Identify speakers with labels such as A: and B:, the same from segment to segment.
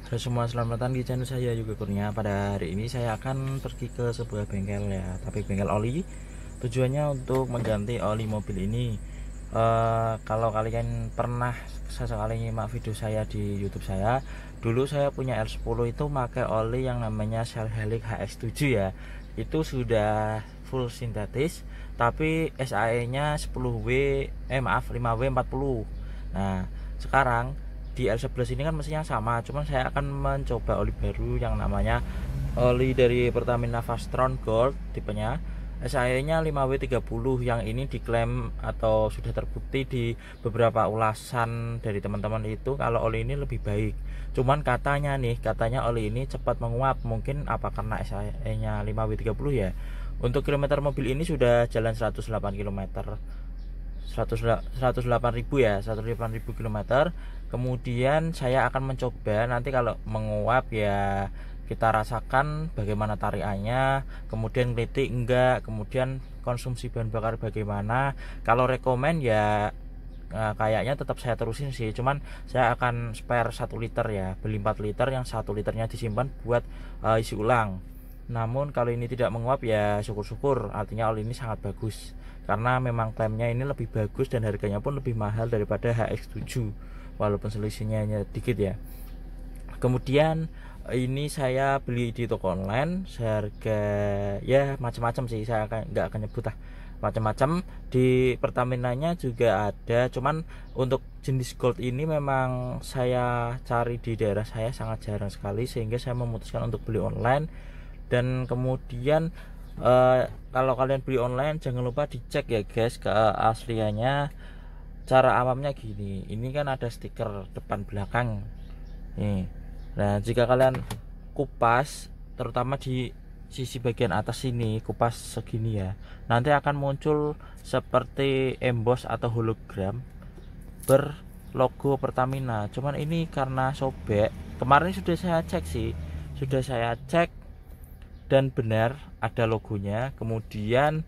A: Halo semua, selamat datang di channel saya Yoga Kurnia. Pada hari ini saya akan pergi ke sebuah bengkel ya, tapi bengkel oli. Tujuannya untuk mengganti oli mobil ini. Kalau kalian pernah sesekali nyimak video saya di YouTube saya, dulu saya punya R10 itu pakai oli yang namanya Shell Helix HX7 ya. Itu sudah full sintetis, tapi SAE-nya 5W40. Nah, sekarang di L11 ini kan mesinnya sama, cuman saya akan mencoba oli baru yang namanya oli dari Pertamina Fastron Gold tipenya. SAE-nya 5W30 yang ini diklaim atau sudah terbukti di beberapa ulasan dari teman-teman itu kalau oli ini lebih baik. Cuman katanya oli ini cepat menguap. Mungkin apa karena SAE-nya 5W30 ya. Untuk kilometer mobil ini sudah jalan 108 km. 108.000 ya, 108.000 km. Kemudian saya akan mencoba nanti kalau menguap ya kita rasakan bagaimana tarikannya, kemudian kritik enggak, kemudian konsumsi bahan bakar bagaimana. Kalau rekomen ya kayaknya tetap saya terusin sih, cuman saya akan spare 1 liter ya, beli 4 liter yang 1 liternya disimpan buat isi ulang. Namun kalau ini tidak menguap ya syukur-syukur, artinya oli ini sangat bagus karena memang klaimnya ini lebih bagus dan harganya pun lebih mahal daripada HX7 walaupun selisihnya hanya dikit ya. Kemudian ini saya beli di toko online seharga ya macam-macam sih, saya nggak akan nyebut lah, macam-macam. Di Pertaminanya juga ada, cuman untuk jenis gold ini memang saya cari di daerah saya sangat jarang sekali sehingga saya memutuskan untuk beli online. Dan kemudian kalau kalian beli online jangan lupa dicek ya guys keasliannya. Cara awamnya gini, ini kan ada stiker depan belakang nih. Nah jika kalian kupas terutama di sisi bagian atas sini, kupas segini ya, nanti akan muncul seperti emboss atau hologram berlogo Pertamina. Cuman ini karena sobek, kemarin sudah saya cek dan benar ada logonya. Kemudian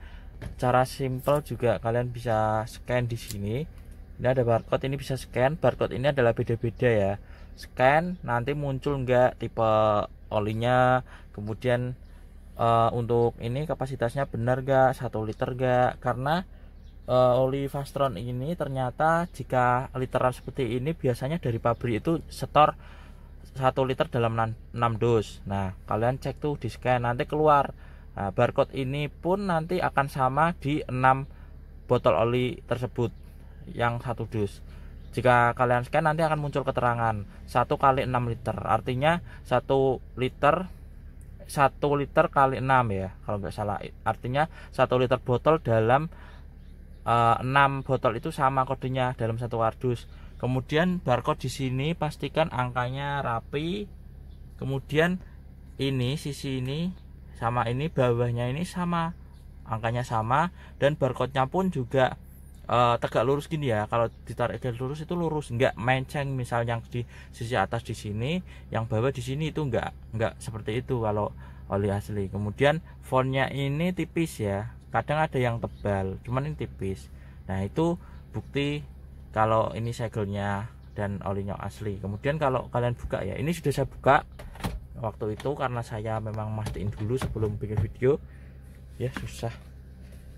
A: cara simple juga kalian bisa scan di sini. Ini ada barcode, ini bisa scan. Barcode ini adalah beda-beda ya. Scan nanti muncul enggak tipe olinya. Kemudian untuk ini kapasitasnya benar enggak, 1 liter enggak. Karena oli Fastron ini ternyata jika literan seperti ini biasanya dari pabrik itu setor 1 liter dalam 6 dus. Nah kalian cek tuh di scan nanti keluar. Nah, barcode ini pun nanti akan sama di 6 botol oli tersebut yang 1 dus. Jika kalian scan nanti akan muncul keterangan 1 kali 6 liter, artinya 1 liter kali 6 ya kalau nggak salah, artinya 1 liter botol dalam 6 botol itu sama kodenya dalam 1 kardus. Kemudian barcode di sini pastikan angkanya rapi. Kemudian ini sisi ini sama ini bawahnya ini sama, angkanya sama, dan barcode-nya pun juga tegak lurus gini ya. Kalau ditarik garis lurus itu lurus, enggak menceng. Misal yang di sisi atas di sini, yang bawah di sini itu enggak seperti itu kalau oli asli. Kemudian fontnya ini tipis ya. Kadang ada yang tebal, cuman ini tipis. Nah, itu bukti kalau ini segelnya dan olinya asli. Kemudian kalau kalian buka ya, ini sudah saya buka waktu itu karena saya memang mastiin dulu sebelum bikin video ya, susah.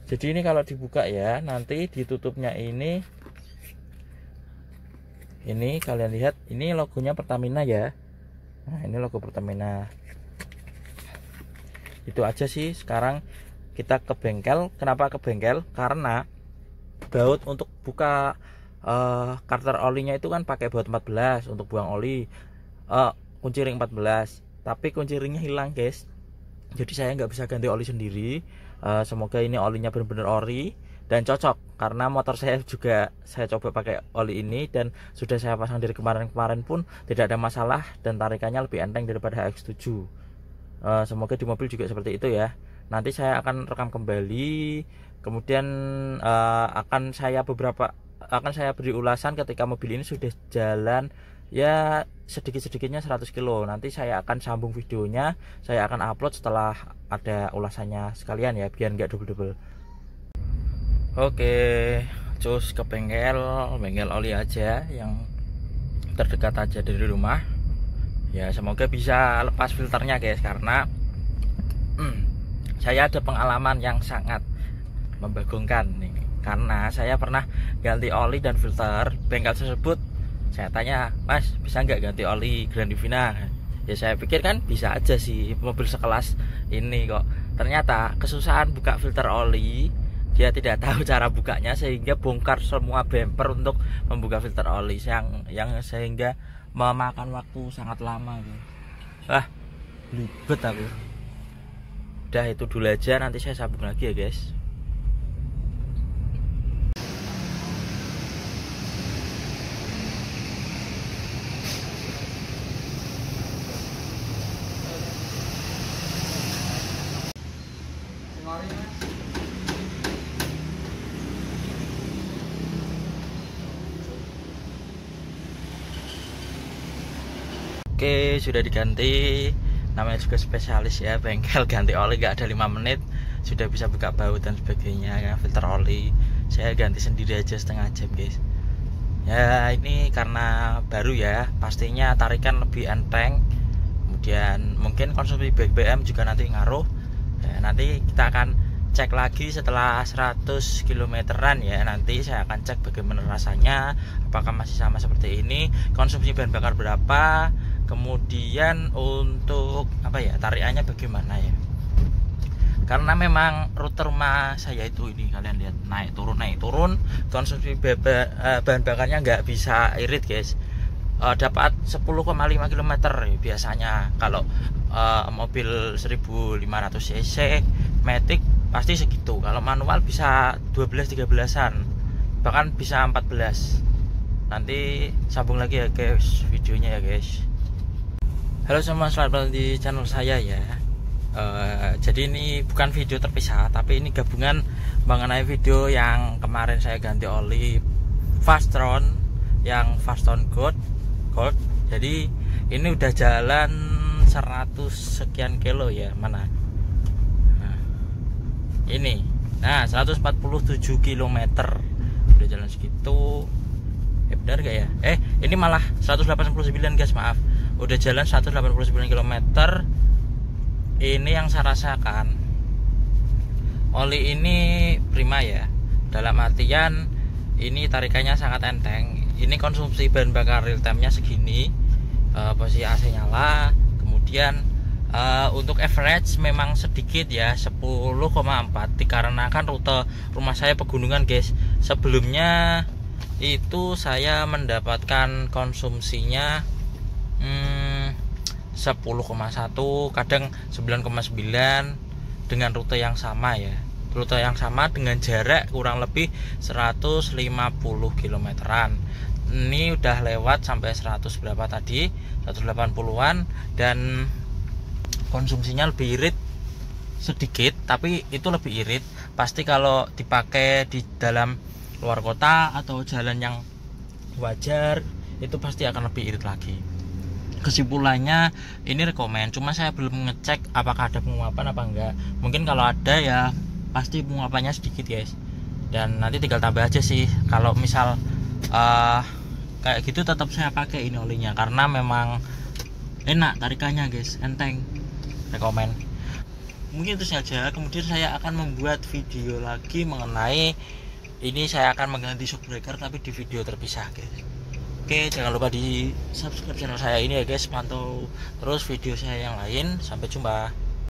A: Jadi ini kalau dibuka ya, nanti ditutupnya ini kalian lihat, ini logonya Pertamina ya. Nah ini logo Pertamina. Itu aja sih. Sekarang kita ke bengkel. Kenapa ke bengkel? Karena baut untuk buka karter olinya itu kan pakai baut 14 untuk buang oli, kunci ring 14, tapi kunci ringnya hilang guys, jadi saya nggak bisa ganti oli sendiri. Semoga ini olinya benar-benar ori dan cocok, karena motor saya juga saya coba pakai oli ini dan sudah saya pasang dari kemarin pun tidak ada masalah dan tarikannya lebih enteng daripada HX7. Semoga di mobil juga seperti itu ya. Nanti saya akan rekam kembali, kemudian akan saya beri ulasan ketika mobil ini sudah jalan ya sedikit-sedikitnya 100 kilo. Nanti saya akan sambung videonya, saya akan upload setelah ada ulasannya sekalian ya, biar nggak double-double. Oke, cus ke bengkel oli aja yang terdekat aja dari rumah Ya semoga bisa lepas filternya guys, karena saya ada pengalaman yang sangat membagongkan nih. Karena saya pernah ganti oli dan filter bengkel tersebut. Saya tanya, "Mas, bisa nggak ganti oli Grand Divina?" Ya saya pikir kan bisa aja sih, mobil sekelas ini kok. Ternyata kesusahan buka filter oli, dia tidak tahu cara bukanya sehingga bongkar semua bumper untuk membuka filter oli yang sehingga memakan waktu sangat lama gitu. Ribet aku. Udah itu dulu aja, nanti saya sambung lagi ya guys. Oke, sudah diganti. Namanya juga spesialis ya, bengkel ganti oli gak ada 5 menit sudah bisa buka baut dan sebagainya ya, filter oli. Saya ganti sendiri aja setengah jam guys. Ya ini karena baru ya, pastinya tarikan lebih enteng. Kemudian mungkin konsumsi BBM juga nanti ngaruh ya, nanti kita akan cek lagi setelah 100 kilometeran ya. Nanti saya akan cek bagaimana rasanya, apakah masih sama seperti ini, konsumsi bahan bakar berapa, kemudian untuk apa ya, tarikannya bagaimana ya. Karena memang rute rumah saya itu ini, kalian lihat naik turun, konsumsi bahan bakarnya nggak bisa irit guys. Dapat 10,5 km ya, biasanya kalau mobil 1500 cc matic pasti segitu. Kalau manual bisa 12-13an, bahkan bisa 14. Nanti sambung lagi ya guys videonya ya guys. Halo semua, selamat datang di channel saya ya. Jadi ini bukan video terpisah, tapi ini gabungan mengenai video yang kemarin saya ganti oli Fastron, yang Fastron Gold. Jadi ini udah jalan 100 sekian kilo ya, mana ini, nah 147 km udah jalan segitu. Benar gak ya? Ini malah 189 guys, maaf. Udah jalan 189 km. Ini yang saya rasakan, oli ini prima ya, dalam artian ini tarikannya sangat enteng. Ini konsumsi bahan bakar real time nya segini, posisi AC nyala. Kemudian untuk average memang sedikit ya, 10,4, dikarenakan rute rumah saya pegunungan guys. Sebelumnya itu saya mendapatkan konsumsinya 10,1, kadang 9,9 dengan rute yang sama ya. Rute yang sama dengan jarak kurang lebih 150 kilometeran. Ini udah lewat sampai 100 berapa tadi, 180-an, dan konsumsinya lebih irit sedikit, tapi itu lebih irit pasti kalau dipakai di dalam luar kota atau jalan yang wajar, itu pasti akan lebih irit lagi. Kesimpulannya ini rekomen, cuma saya belum ngecek apakah ada penguapan apa enggak. Mungkin kalau ada ya pasti penguapannya sedikit guys, dan nanti tinggal tambah aja sih. Kalau misal kayak gitu tetap saya pakai ini olinya, karena memang enak tarikannya guys, enteng, rekomen. Mungkin itu saja. Kemudian saya akan membuat video lagi mengenai ini, saya akan mengganti shock breaker tapi di video terpisah guys. Oke, jangan lupa di subscribe channel saya ini ya guys, pantau terus video saya yang lain. Sampai jumpa.